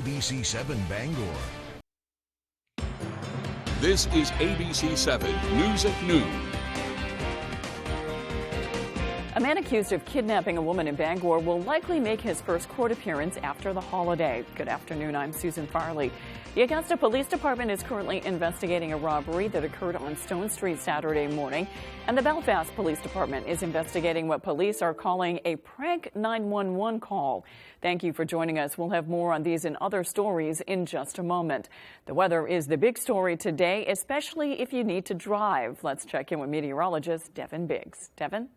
ABC7 Bangor. This is ABC7 News at Noon. A man accused of kidnapping a woman in Bangor will likely make his first court appearance after the holiday. Good afternoon, I'm Susan Farley. The Augusta Police Department is currently investigating a robbery that occurred on Stone Street Saturday morning, and the Belfast Police Department is investigating what police are calling a prank 911 call. Thank you for joining us. We'll have more on these and other stories in just a moment. The weather is the big story today, especially if you need to drive. Let's check in with meteorologist Devin Biggs. Devin?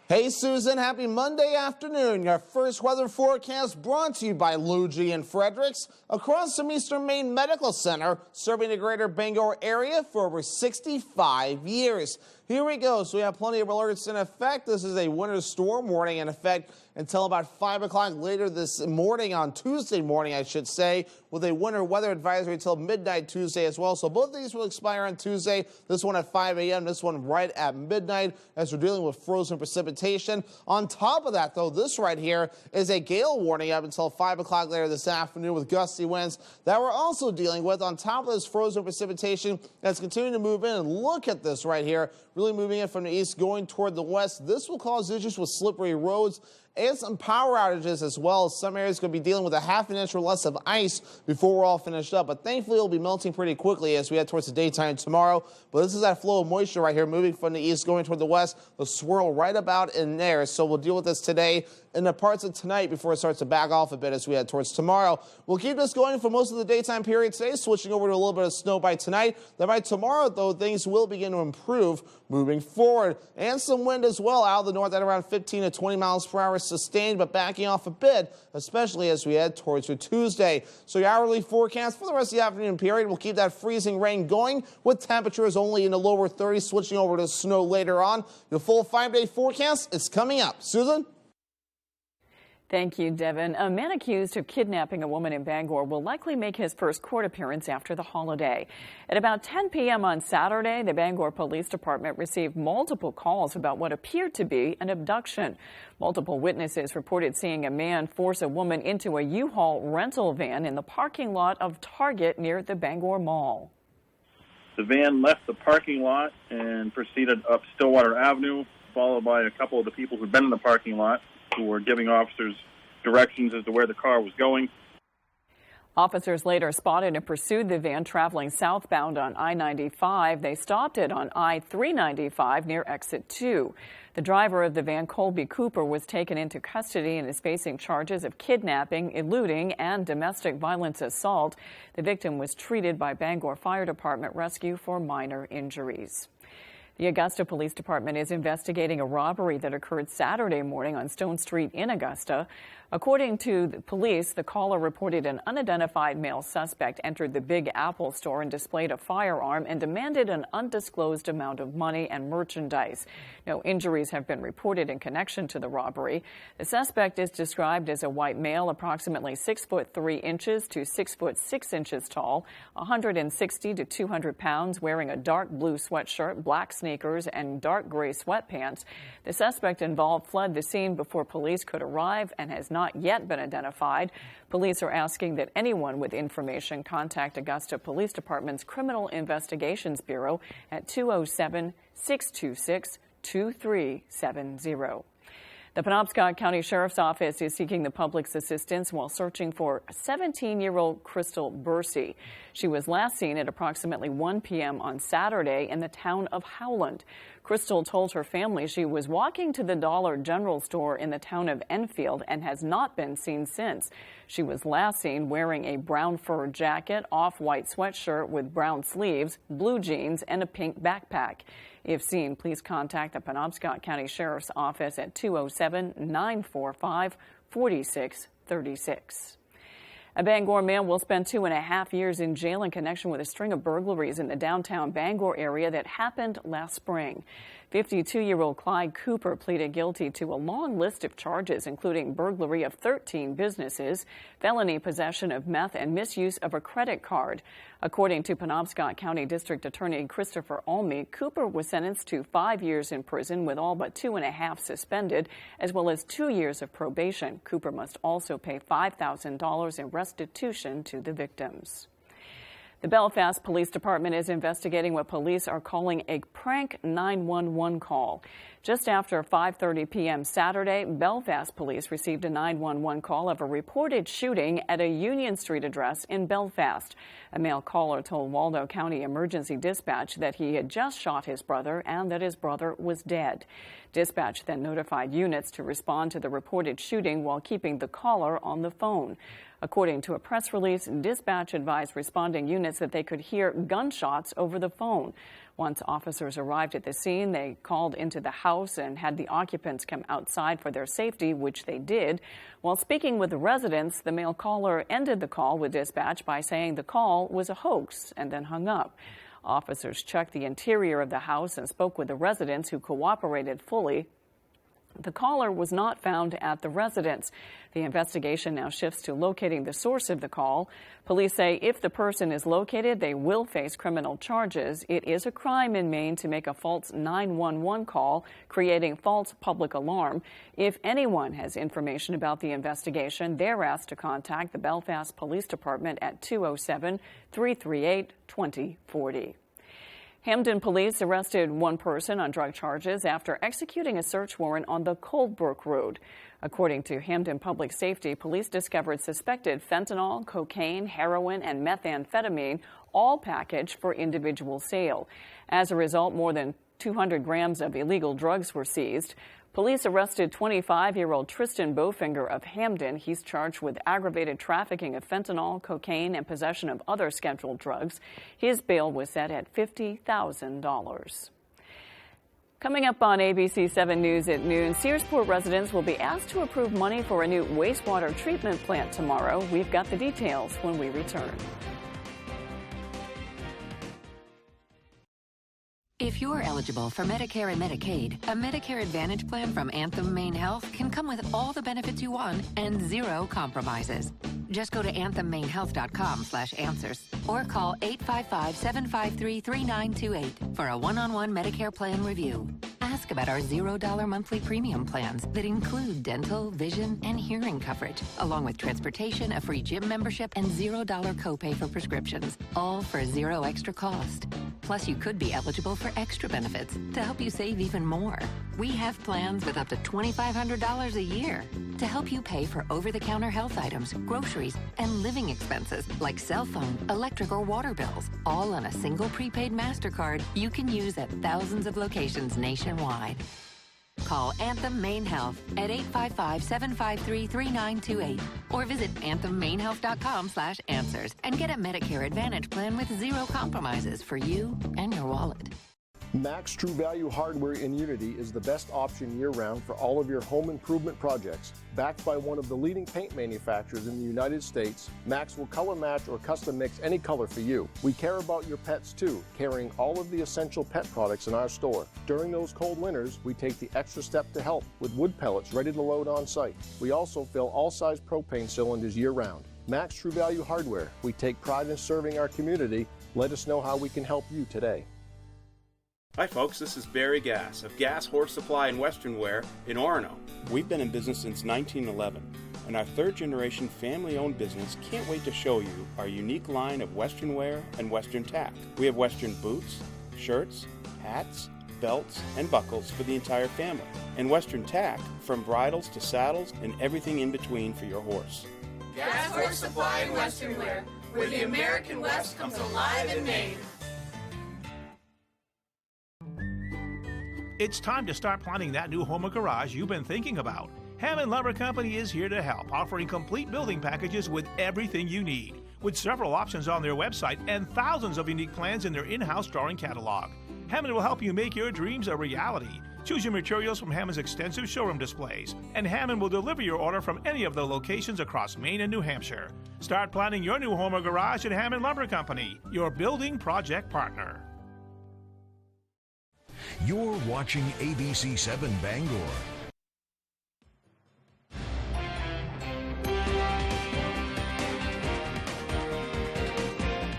Hey Susan, happy Monday afternoon. Your first weather forecast brought to you by Luigi and Fredericks across from Eastern Maine Medical Center, serving the greater Bangor area for over 65 years. Here we go. So we have plenty of alerts in effect. This is a winter storm warning in effect until about 5 o'clock later this morning, on Tuesday morning, I should say, with a winter weather advisory until midnight Tuesday as well. So both of these will expire on Tuesday. This one at 5 a.m., this one right at midnight, as we're dealing with frozen precipitation. On top of that, though, this right here is a gale warning up until 5 o'clock later this afternoon with gusty winds that we're also dealing with. On top of this frozen precipitation that's continuing to move in, and look at this right here, really moving in from the east going toward the west. This will cause issues with slippery roads and some power outages as well. Some areas going to be dealing with a half an inch or less of ice before we're all finished up. But thankfully, it'll be melting pretty quickly as we head towards the daytime tomorrow. But this is that flow of moisture right here moving from the east going toward the west. The swirl right about in there. So we'll deal with this today in the parts of tonight before it starts to back off a bit as we head towards tomorrow. We'll keep this going for most of the daytime period today, switching over to a little bit of snow by tonight. Then by tomorrow, though, things will begin to improve moving forward. And some wind as well out of the north at around 15 to 20 miles per hour sustained, but backing off a bit, especially as we head towards your Tuesday. So your hourly forecast for the rest of the afternoon period will keep that freezing rain going with temperatures only in the lower 30s, switching over to snow later on. Your full 5-day forecast is coming up. Susan? Thank you, Devin. A man accused of kidnapping a woman in Bangor will likely make his first court appearance after the holiday. At about 10 p.m. on Saturday, the Bangor Police Department received multiple calls about what appeared to be an abduction. Multiple witnesses reported seeing a man force a woman into a U-Haul rental van in the parking lot of Target near the Bangor Mall. The van left the parking lot and proceeded up Stillwater Avenue, followed by a couple of the people who'd been in the parking lot, who were giving officers directions as to where the car was going. Officers later spotted and pursued the van traveling southbound on I-95. They stopped it on I-395 near Exit 2. The driver of the van, Colby Cooper, was taken into custody and is facing charges of kidnapping, eluding, and domestic violence assault. The victim was treated by Bangor Fire Department Rescue for minor injuries. The Augusta Police Department is investigating a robbery that occurred Saturday morning on Stone Street in Augusta. According to the police, the caller reported an unidentified male suspect entered the Big Apple store and displayed a firearm and demanded an undisclosed amount of money and merchandise. No injuries have been reported in connection to the robbery. The suspect is described as a white male, approximately 6'3" to 6'6" tall, 160 to 200 pounds, wearing a dark blue sweatshirt, black sneakers, and dark gray sweatpants. The suspect involved fled the scene before police could arrive and has not yet been identified. Police are asking that anyone with information contact Augusta Police Department's Criminal Investigations Bureau at 207-626-2370. The Penobscot County Sheriff's Office is seeking the public's assistance while searching for 17-year-old Crystal Bursey. She was last seen at approximately 1 p.m. on Saturday in the town of Howland. Crystal told her family she was walking to the Dollar General store in the town of Enfield and has not been seen since. She was last seen wearing a brown fur jacket, off-white sweatshirt with brown sleeves, blue jeans, and a pink backpack. If seen, please contact the Penobscot County Sheriff's Office at 207-945-4636. A Bangor man will spend 2.5 years in jail in connection with a string of burglaries in the downtown Bangor area that happened last spring. 52-year-old Clyde Cooper pleaded guilty to a long list of charges, including burglary of 13 businesses, felony possession of meth, and misuse of a credit card. According to Penobscot County District Attorney Christopher Almy, Cooper was sentenced to 5 years in prison with all but 2.5 suspended, as well as 2 years of probation. Cooper must also pay $5,000 in restitution to the victims. The Belfast Police Department is investigating what police are calling a prank 911 call. Just after 5:30 p.m. Saturday, Belfast police received a 911 call of a reported shooting at a Union Street address in Belfast. A male caller told Waldo County Emergency Dispatch that he had just shot his brother and that his brother was dead. Dispatch then notified units to respond to the reported shooting while keeping the caller on the phone. According to a press release, dispatch advised responding units that they could hear gunshots over the phone. Once officers arrived at the scene, they called into the house and had the occupants come outside for their safety, which they did. While speaking with the residents, the male caller ended the call with dispatch by saying the call was a hoax and then hung up. Officers checked the interior of the house and spoke with the residents, who cooperated fully. The caller was not found at the residence. The investigation now shifts to locating the source of the call. Police say if the person is located, they will face criminal charges. It is a crime in Maine to make a false 911 call, creating false public alarm. If anyone has information about the investigation, they're asked to contact the Belfast Police Department at 207-338-2040. Hamden police arrested one person on drug charges after executing a search warrant on the Coldbrook Road. According to Hamden Public Safety, police discovered suspected fentanyl, cocaine, heroin, and methamphetamine, all packaged for individual sale. As a result, more than 200 grams of illegal drugs were seized. Police arrested 25-year-old Tristan Bowfinger of Hamden. He's charged with aggravated trafficking of fentanyl, cocaine, and possession of other scheduled drugs. His bail was set at $50,000. Coming up on ABC 7 News at noon, Searsport residents will be asked to approve money for a new wastewater treatment plant tomorrow. We've got the details when we return. If you're eligible for Medicare and Medicaid, a Medicare Advantage plan from Anthem Maine Health can come with all the benefits you want and zero compromises. Just go to anthemmainehealth.com/answers or call 855-753-3928 for a one-on-one Medicare plan review. Ask about our $0 monthly premium plans that include dental, vision, and hearing coverage, along with transportation, a free gym membership, and $0 copay for prescriptions, all for zero extra cost. Plus, you could be eligible for extra benefits to help you save even more. We have plans with up to $2,500 a year to help you pay for over-the-counter health items, groceries, and living expenses like cell phone, electric, or water bills, all on a single prepaid MasterCard you can use at thousands of locations nationwide. Call Anthem Maine Health at 855-753-3928 or visit anthemmainehealth.com/answers and get a Medicare Advantage plan with zero compromises for you and your wallet. Max True Value Hardware in Unity is the best option year-round for all of your home improvement projects. Backed by one of the leading paint manufacturers in the United States, Max will color match or custom mix any color for you. We care about your pets too, carrying all of the essential pet products in our store. During those cold winters, we take the extra step to help with wood pellets ready to load on site. We also fill all size propane cylinders year-round. Max True Value Hardware. We take pride in serving our community. Let us know how we can help you today. Hi folks, this is Barry Gass of Gass Horse Supply and Western Wear in Orono. We've been in business since 1911, and our third-generation family-owned business can't wait to show you our unique line of Western wear and Western tack. We have Western boots, shirts, hats, belts, and buckles for the entire family, and Western tack from bridles to saddles and everything in between for your horse. Gass Horse Supply and Western Wear, where the American West comes alive in Maine. It's time to start planning that new home or garage you've been thinking about. Hammond Lumber Company is here to help, offering complete building packages with everything you need. With several options on their website and thousands of unique plans in their in-house drawing catalog, Hammond will help you make your dreams a reality. Choose your materials from Hammond's extensive showroom displays, and Hammond will deliver your order from any of the locations across Maine and New Hampshire. Start planning your new home or garage at Hammond Lumber Company, your building project partner. You're watching ABC 7 Bangor.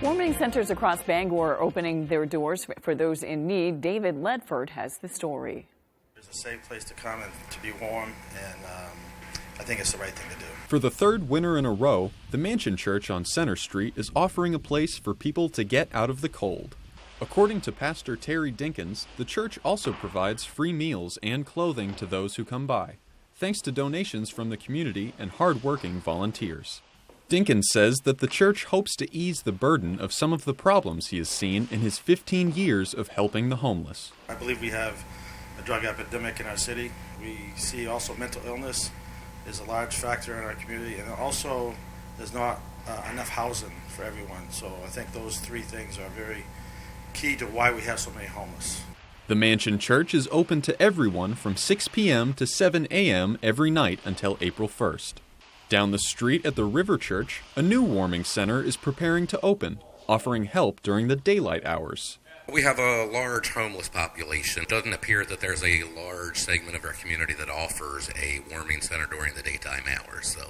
Warming centers across Bangor are opening their doors for those in need. David Ledford has the story. It's a safe place to come and to be warm, and I think it's the right thing to do. For the third winter in a row, the Mansion Church on Center Street is offering a place for people to get out of the cold. According to Pastor Terry Dinkins, the church also provides free meals and clothing to those who come by, thanks to donations from the community and hard-working volunteers. Dinkins says that the church hopes to ease the burden of some of the problems he has seen in his 15 years of helping the homeless. I believe we have a drug epidemic in our city. We see also mental illness is a large factor in our community, and also there's not enough housing for everyone. So I think those three things are very key to why we have so many homeless. The Mansion Church is open to everyone from 6 p.m. to 7 a.m. every night until April 1st. Down the street at the River Church, a new warming center is preparing to open, offering help during the daylight hours. We have a large homeless population. It doesn't appear that there's a large segment of our community that offers a warming center during the daytime hours. So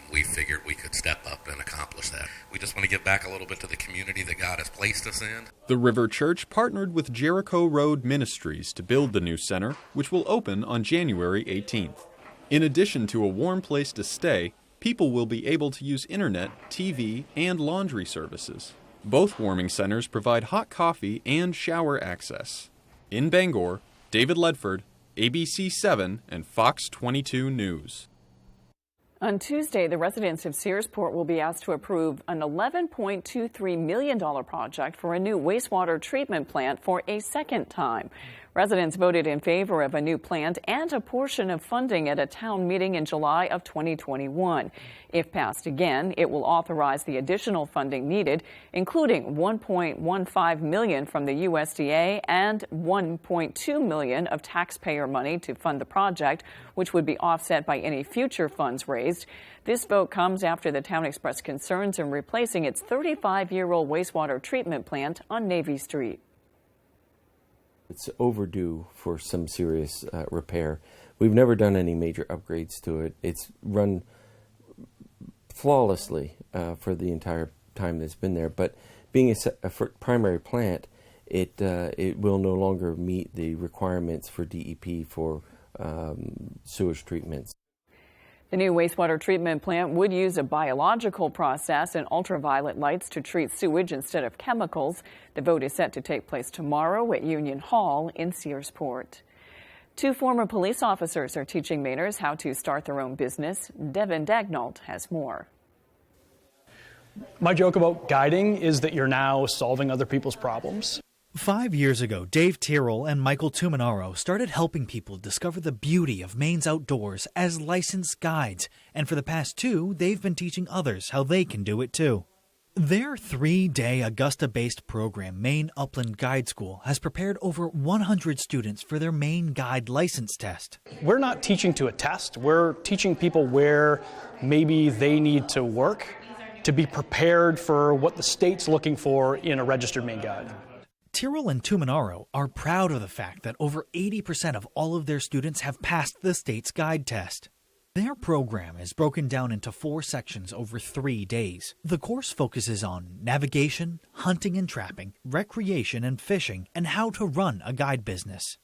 we figured we could step up and accomplish that. We just want to give back a little bit to the community that God has placed us in. The River Church partnered with Jericho Road Ministries to build the new center, which will open on January 18th. In addition to a warm place to stay, people will be able to use internet, TV, and laundry services. Both warming centers provide hot coffee and shower access. In Bangor, David Ledford, ABC 7 and Fox 22 News. On Tuesday, the residents of Searsport will be asked to approve an $11.23 million project for a new wastewater treatment plant for a second time. Residents voted in favor of a new plant and a portion of funding at a town meeting in July of 2021. If passed again, it will authorize the additional funding needed, including $1.15 million from the USDA and $1.2 million of taxpayer money to fund the project, which would be offset by any future funds raised. This vote comes after the town expressed concerns in replacing its 35-year-old wastewater treatment plant on Navy Street. It's overdue for some serious repair. We've never done any major upgrades to it. It's run flawlessly for the entire time that it's been there. But being a primary plant, it will no longer meet the requirements for DEP for sewage treatments. The new wastewater treatment plant would use a biological process and ultraviolet lights to treat sewage instead of chemicals. The vote is set to take place tomorrow at Union Hall in Searsport. 2 former police officers are teaching Mainers how to start their own business. Devin Dagnalt has more. My joke about guiding is that you're now solving other people's problems. 5 years ago, Dave Tyrrell and Michael Tuminaro started helping people discover the beauty of Maine's outdoors as licensed guides, and for the past 2, they've been teaching others how they can do it too. Their 3-day Augusta-based program, Maine Upland Guide School, has prepared over 100 students for their Maine Guide license test. We're not teaching to a test. We're teaching people where maybe they need to work to be prepared for what the state's looking for in a registered Maine Guide. Tyrrell and Tuminaro are proud of the fact that over 80% of all of their students have passed the state's guide test. Their program is broken down into 4 sections over 3 days. The course focuses on navigation, hunting and trapping, recreation and fishing, and how to run a guide business.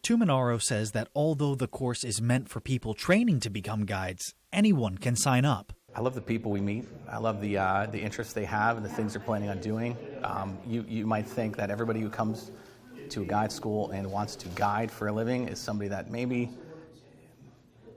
Tuminaro says that although the course is meant for people training to become guides, anyone can sign up. I love the people we meet. I love the interests they have and the things they're planning on doing. You might think that everybody who comes to a guide school and wants to guide for a living is somebody that maybe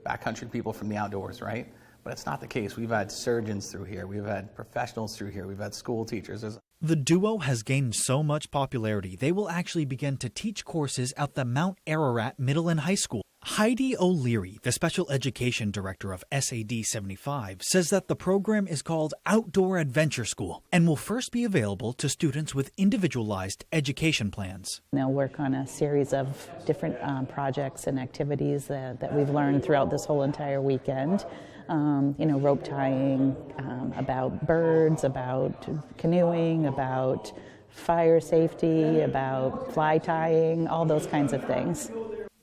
backcountry people from the outdoors, right? But it's not the case. We've had surgeons through here. We've had professionals through here. We've had school teachers. The duo has gained so much popularity, they will actually begin to teach courses at the Mount Ararat Middle and High School. Heidi O'Leary, the Special Education Director of SAD 75, says that the program is called Outdoor Adventure School and will first be available to students with individualized education plans. They'll work on a series of different projects and activities that we've learned throughout this whole entire weekend. Rope tying, about birds, about canoeing, about fire safety, about fly tying, all those kinds of things.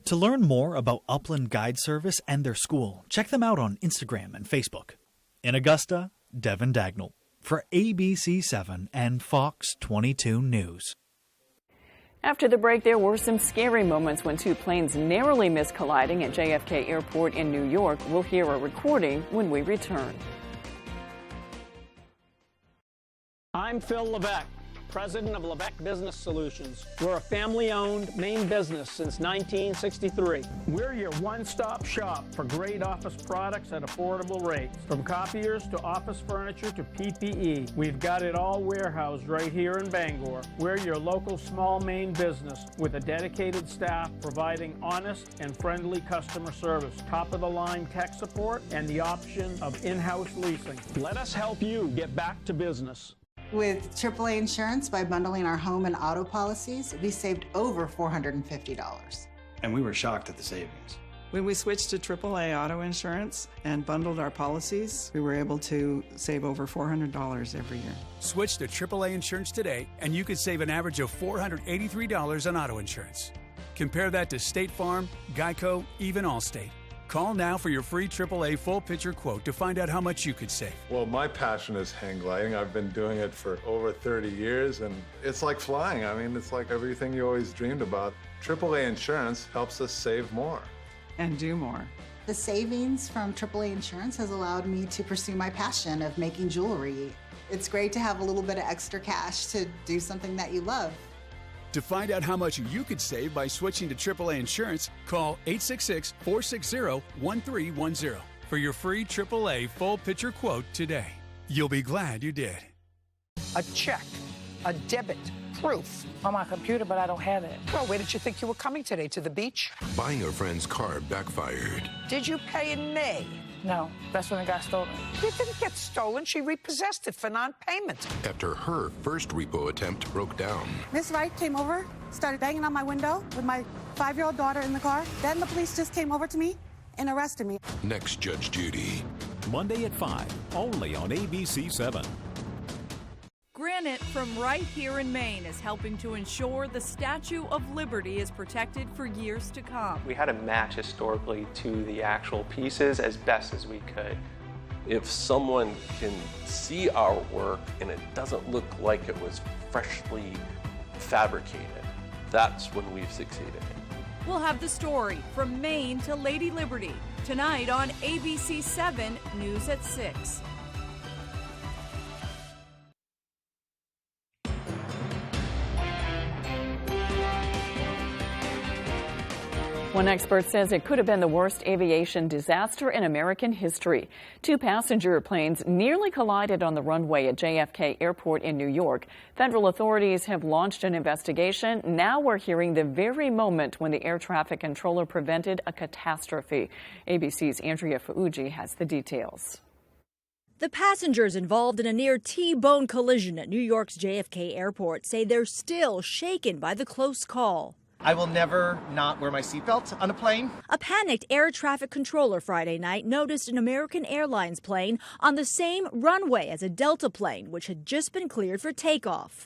To learn more about Upland Guide Service and their school, check them out on Instagram and Facebook. In Augusta, Devin Dagnall for ABC7 and Fox 22 News. After the break, there were some scary moments when two planes narrowly missed colliding at JFK Airport in New York. We'll hear a recording when we return. I'm Phil Levesque, president of Levesque Business Solutions. We're a family-owned Maine business since 1963. We're your one-stop shop for great office products at affordable rates. From copiers to office furniture to PPE, we've got it all warehoused right here in Bangor. We're your local small Maine business with a dedicated staff providing honest and friendly customer service, top-of-the-line tech support, and the option of in-house leasing. Let us help you get back to business. With AAA Insurance, by bundling our home and auto policies, we saved over $450. And we were shocked at the savings. When we switched to AAA auto insurance and bundled our policies, we were able to save over $400 every year. Switch to AAA Insurance today, and you could save an average of $483 on auto insurance. Compare that to State Farm, Geico, even Allstate. Call now for your free AAA full picture quote to find out how much you could save. Well, my passion is hang gliding. I've been doing it for over 30 years, and it's like flying. I mean, it's like everything you always dreamed about. AAA Insurance helps us save more. And do more. The savings from AAA Insurance has allowed me to pursue my passion of making jewelry. It's great to have a little bit of extra cash to do something that you love. To find out how much you could save by switching to AAA Insurance, call 866-460-1310 for your free AAA full picture quote today. You'll be glad you did. A check, a debit, proof. On my computer, but I don't have it. Well, where did you think you were coming today? To the beach? Buying a friend's car backfired. Did you pay in May? No, that's when it got stolen. It didn't get stolen. She repossessed it for non-payment. After her first repo attempt broke down. Miss Wright came over, started banging on my window with my 5-year-old daughter in the car. Then the police just came over to me and arrested me. Next, Judge Judy. Monday at 5, only on ABC7. Granite from right here in Maine is helping to ensure the Statue of Liberty is protected for years to come. We had to match historically to the actual pieces as best as we could. If someone can see our work and it doesn't look like it was freshly fabricated, that's when we've succeeded. We'll have the story from Maine to Lady Liberty tonight on ABC7 News at 6. One expert says it could have been the worst aviation disaster in American history. Two passenger planes nearly collided on the runway at JFK Airport in New York. Federal authorities have launched an investigation. Now we're hearing the very moment when the air traffic controller prevented a catastrophe. ABC's Andrea Fauci has the details. The passengers involved in a near T-bone collision at New York's JFK Airport say they're still shaken by the close call. I will never not wear my seatbelt on a plane. A panicked air traffic controller Friday night noticed an American Airlines plane on the same runway as a Delta plane, which had just been cleared for takeoff.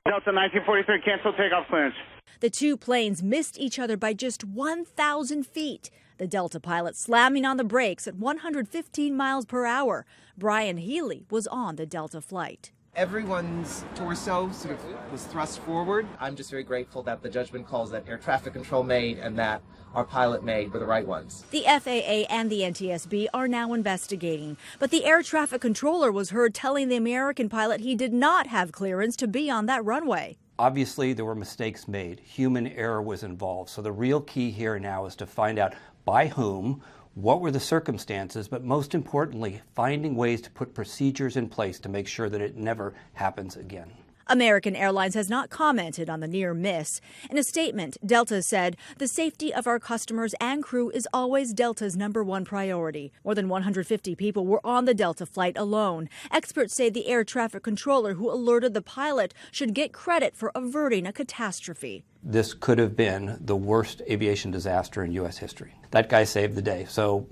Delta 1943, cancel takeoff clearance. The two planes missed each other by just 1,000 feet. The Delta pilot slamming on the brakes at 115 miles per hour. Brian Healy was on the Delta flight. Everyone's torso sort of was thrust forward. I'm just very grateful that the judgment calls that air traffic control made and that our pilot made were the right ones. The FAA and the NTSB are now investigating, but the air traffic controller was heard telling the American pilot he did not have clearance to be on that runway. Obviously, there were mistakes made. Human error was involved. So the real key here now is to find out by whom, what were the circumstances, but most importantly, finding ways to put procedures in place to make sure that it never happens again. American Airlines has not commented on the near miss. In a statement, Delta said, "The safety of our customers and crew is always Delta's #1 priority." More than 150 people were on the Delta flight alone. Experts say the air traffic controller who alerted the pilot should get credit for averting a catastrophe. This could have been the worst aviation disaster in U.S. history. That guy saved the day. So,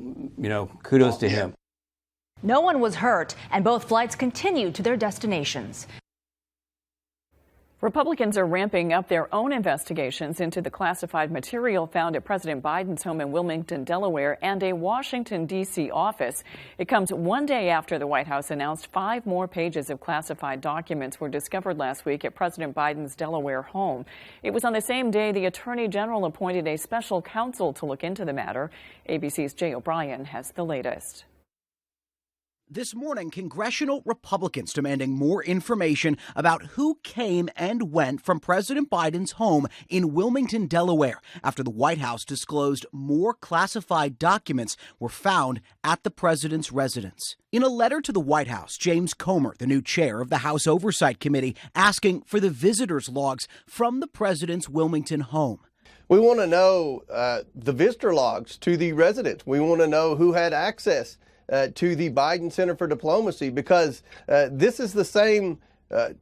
kudos to him. No one was hurt, and both flights continued to their destinations. Republicans are ramping up their own investigations into the classified material found at President Biden's home in Wilmington, Delaware, and a Washington, D.C. office. It comes one day after the White House announced 5 more pages of classified documents were discovered last week at President Biden's Delaware home. It was on the same day the Attorney General appointed a special counsel to look into the matter. ABC's Jay O'Brien has the latest. This morning, congressional Republicans demanding more information about who came and went from President Biden's home in Wilmington, Delaware, after the White House disclosed more classified documents were found at the president's residence. In a letter to the White House, James Comer, the new chair of the House Oversight Committee, asking for the visitors' logs from the president's Wilmington home. We want to know the visitor logs to the residence. We want to know who had access to the Biden Center for Diplomacy, because this is the same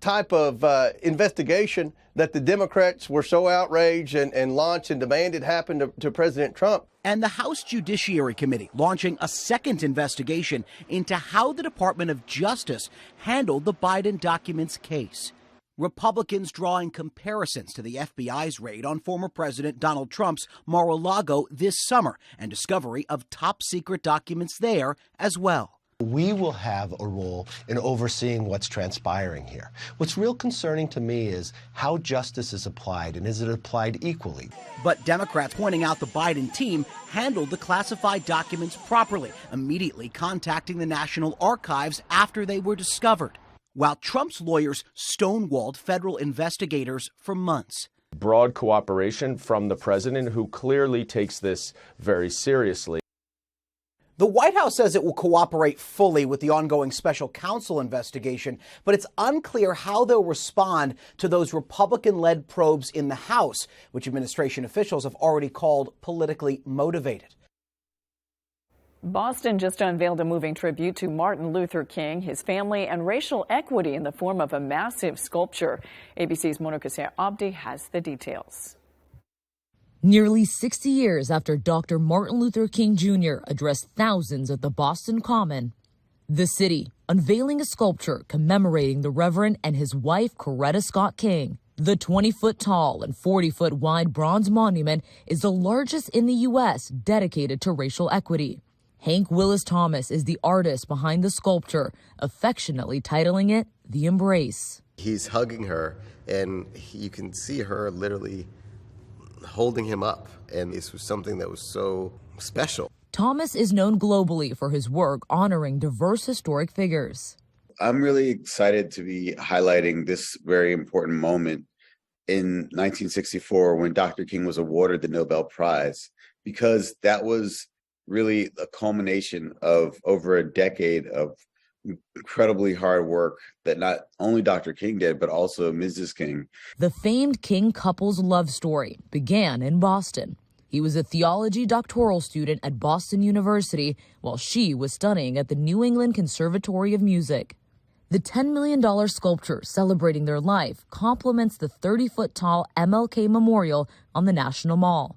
type of investigation that the Democrats were so outraged and launched and demanded happen to President Trump. And the House Judiciary Committee launching a second investigation into how the Department of Justice handled the Biden documents case. Republicans drawing comparisons to the FBI's raid on former President Donald Trump's Mar-a-Lago this summer and discovery of top-secret documents there as well. We will have a role in overseeing what's transpiring here. What's real concerning to me is how justice is applied, and is it applied equally? But Democrats pointing out the Biden team handled the classified documents properly, immediately contacting the National Archives after they were discovered, while Trump's lawyers stonewalled federal investigators for months. Broad cooperation from the president, who clearly takes this very seriously. The White House says it will cooperate fully with the ongoing special counsel investigation, but it's unclear how they'll respond to those Republican-led probes in the House, which administration officials have already called politically motivated. Boston just unveiled a moving tribute to Martin Luther King, his family, and racial equity in the form of a massive sculpture. ABC's Monica Abdi has the details. Nearly 60 years after Dr. Martin Luther King Jr. addressed thousands at the Boston Common, the city unveiling a sculpture commemorating the Reverend and his wife, Coretta Scott King. The 20-foot tall and 40-foot wide bronze monument is the largest in the U.S. dedicated to racial equity. Hank Willis Thomas is the artist behind the sculpture, affectionately titling it The Embrace. He's hugging her, and you can see her literally holding him up, and this was something that was so special. Thomas is known globally for his work honoring diverse historic figures. I'm really excited to be highlighting this very important moment in 1964 when Dr. King was awarded the Nobel Prize, because that was really a culmination of over a decade of incredibly hard work that not only Dr. King did, but also Mrs. King. The famed King couple's love story began in Boston. He was a theology doctoral student at Boston University while she was studying at the New England Conservatory of Music. The $10 million sculpture celebrating their life complements the 30-foot tall MLK Memorial on the National Mall.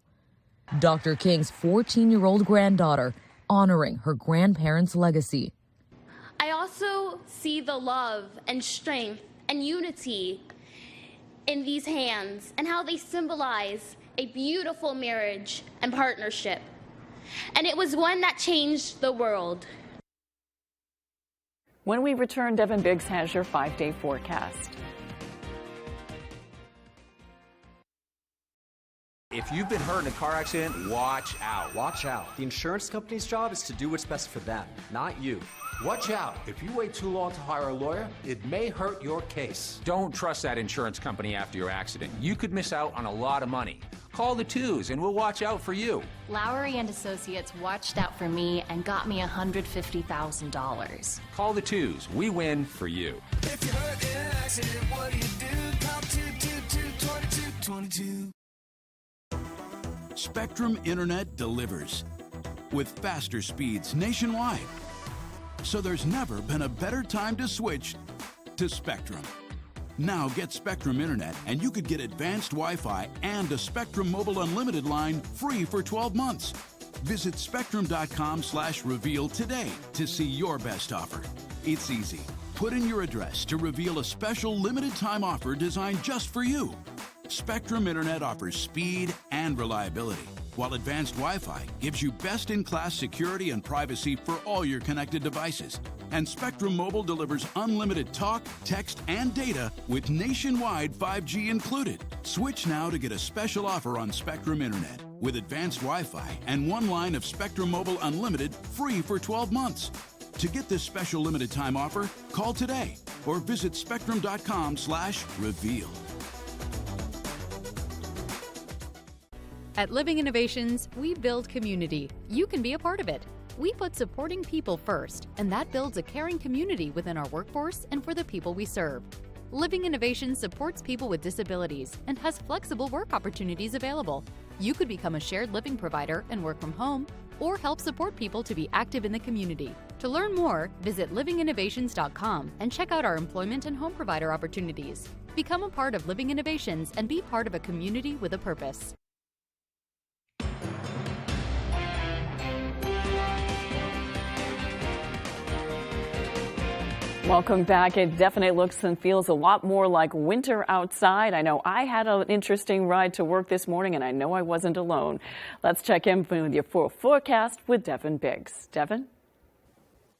Dr. King's 14-year-old granddaughter honoring her grandparents' legacy. I also see the love and strength and unity in these hands and how they symbolize a beautiful marriage and partnership. And it was one that changed the world. When we return, Devin Biggs has your 5-day forecast. If you've been hurt in a car accident, watch out. Watch out. The insurance company's job is to do what's best for them, not you. Watch out. If you wait too long to hire a lawyer, it may hurt your case. Don't trust that insurance company after your accident. You could miss out on a lot of money. Call the Twos and we'll watch out for you. Lowry and Associates watched out for me and got me $150,000. Call the Twos. We win for you. If you're hurt in an accident, what do you do? Call 222-2222. Spectrum Internet delivers with faster speeds nationwide. So there's never been a better time to switch to Spectrum. Now get Spectrum Internet and you could get advanced Wi-Fi and a Spectrum Mobile Unlimited line free for 12 months. Visit spectrum.com/reveal today to see your best offer. It's easy. Put in your address to reveal a special limited time offer designed just for you. Spectrum Internet offers speed and reliability, while advanced Wi-Fi gives you best-in-class security and privacy for all your connected devices. And Spectrum Mobile delivers unlimited talk, text, and data with nationwide 5G included. Switch now to get a special offer on Spectrum Internet with advanced Wi-Fi and one line of Spectrum Mobile Unlimited free for 12 months. To get this special limited time offer, call today or visit spectrum.com/reveal. At Living Innovations, we build community. You can be a part of it. We put supporting people first, and that builds a caring community within our workforce and for the people we serve. Living Innovations supports people with disabilities and has flexible work opportunities available. You could become a shared living provider and work from home, or help support people to be active in the community. To learn more, visit livinginnovations.com and check out our employment and home provider opportunities. Become a part of Living Innovations and be part of a community with a purpose. Welcome back. It definitely looks and feels a lot more like winter outside. I know I had an interesting ride to work this morning, and I know I wasn't alone. Let's check in with your full forecast with Devin Biggs. Devin?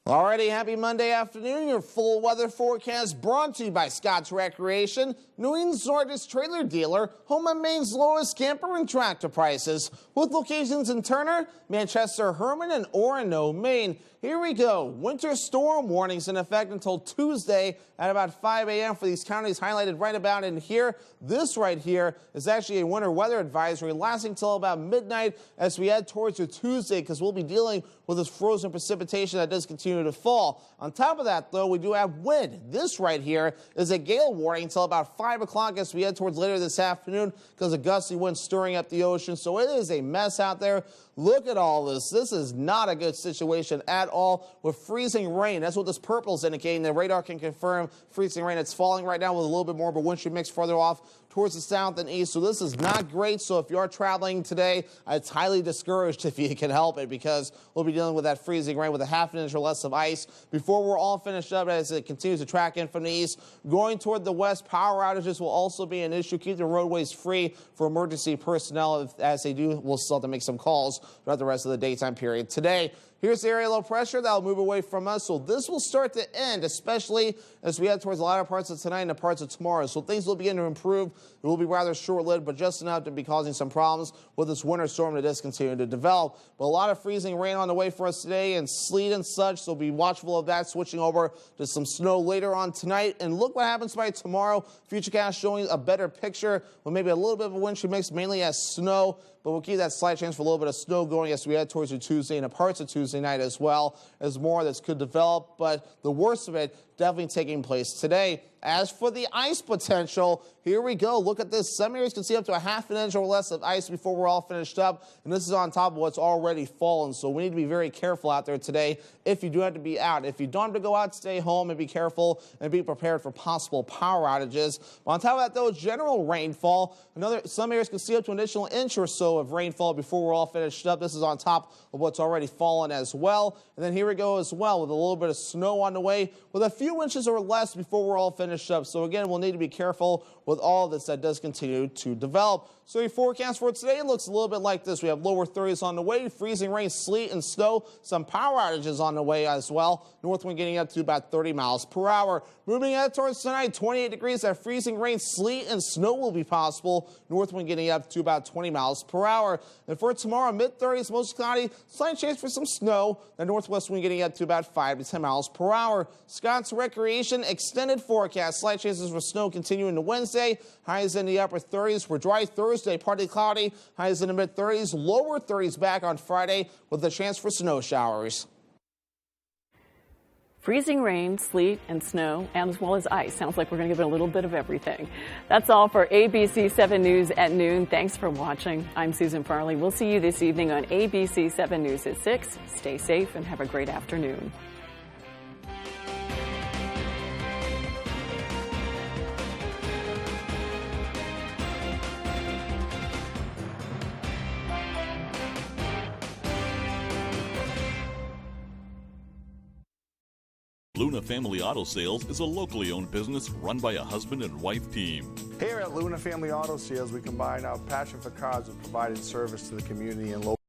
Alrighty, happy Monday afternoon. Your full weather forecast brought to you by Scott's Recreation, New England's largest trailer dealer, home of Maine's lowest camper and tractor prices, with locations in Turner, Manchester, Herman, and Orono, Maine. Here we go. Winter storm warnings in effect until Tuesday at about 5 a.m. for these counties highlighted right about in here. This right here is actually a winter weather advisory lasting until about midnight as we head towards your Tuesday, because we'll be dealing with this frozen precipitation that does continue to fall. On top of that, though, we do have wind. This right here is a gale warning until about 5 o'clock as we head towards later this afternoon because of gusty winds stirring up the ocean. So it is a mess out there. Look at all this. This is not a good situation at all with freezing rain. That's what this purple is indicating. The radar can confirm freezing rain. It's falling right now with a little bit more of a wind shear mix further off towards the south and east. So this is not great. So if you are traveling today, it's highly discouraged if you can help it, because we'll be dealing with that freezing rain with a half an inch or less of ice before we're all finished up as it continues to track in from the east. Going toward the west, power outages will also be an issue. Keep the roadways free for emergency personnel. As they do, we'll still have to make some calls throughout the rest of the daytime period today. Here's the area low pressure that will move away from us, so this will start to end, especially as we head towards the latter parts of tonight and the parts of tomorrow. So things will begin to improve. It will be rather short-lived, but just enough to be causing some problems with this winter storm that is continuing to develop. But a lot of freezing rain on the way for us today and sleet and such, so be watchful of that, switching over to some snow later on tonight. And look what happens by tomorrow. Futurecast showing a better picture with maybe a little bit of a wind shear mix, mainly as snow. But we'll keep that slight chance for a little bit of snow going as we head towards the Tuesday and the parts of Tuesday night as well, as more that could develop. But the worst of it definitely taking place today. As for the ice potential, here we go. Look at this. Some areas can see up to a half an inch or less of ice before we're all finished up. And this is on top of what's already fallen. So we need to be very careful out there today if you do have to be out. If you don't have to go out, stay home and be careful and be prepared for possible power outages. But on top of that, though, general rainfall. Some areas can see up to an additional inch or so of rainfall before we're all finished up. This is on top of what's already fallen as well. And then here we go as well with a little bit of snow on the way with a few inches or less before we're all finished up. So again, we'll need to be careful with all of this that does continue to develop. So your forecast for today looks a little bit like this. We have lower 30s on the way, freezing rain, sleet, and snow. Some power outages on the way as well. North wind getting up to about 30 miles per hour. Moving out towards tonight, 28 degrees. That freezing rain, sleet, and snow will be possible. North wind getting up to about 20 miles per hour. And for tomorrow, mid-30s, most cloudy, slight chance for some snow. The northwest wind getting up to about 5 to 10 miles per hour. Scott's Recreation extended forecast. Slight chances for snow continuing to Wednesday. Highs in the upper 30s for dry Thursday, partly cloudy. Highs in the mid-30s, lower 30s back on Friday with a chance for snow showers. Freezing rain, sleet, and snow, and as well as ice. Sounds like we're going to give it a little bit of everything. That's all for ABC 7 News at noon. Thanks for watching. I'm Susan Farley. We'll see you this evening on ABC 7 News at 6. Stay safe and have a great afternoon. Luna Family Auto Sales is a locally owned business run by a husband and wife team. Here at Luna Family Auto Sales, we combine our passion for cars with providing service to the community and local.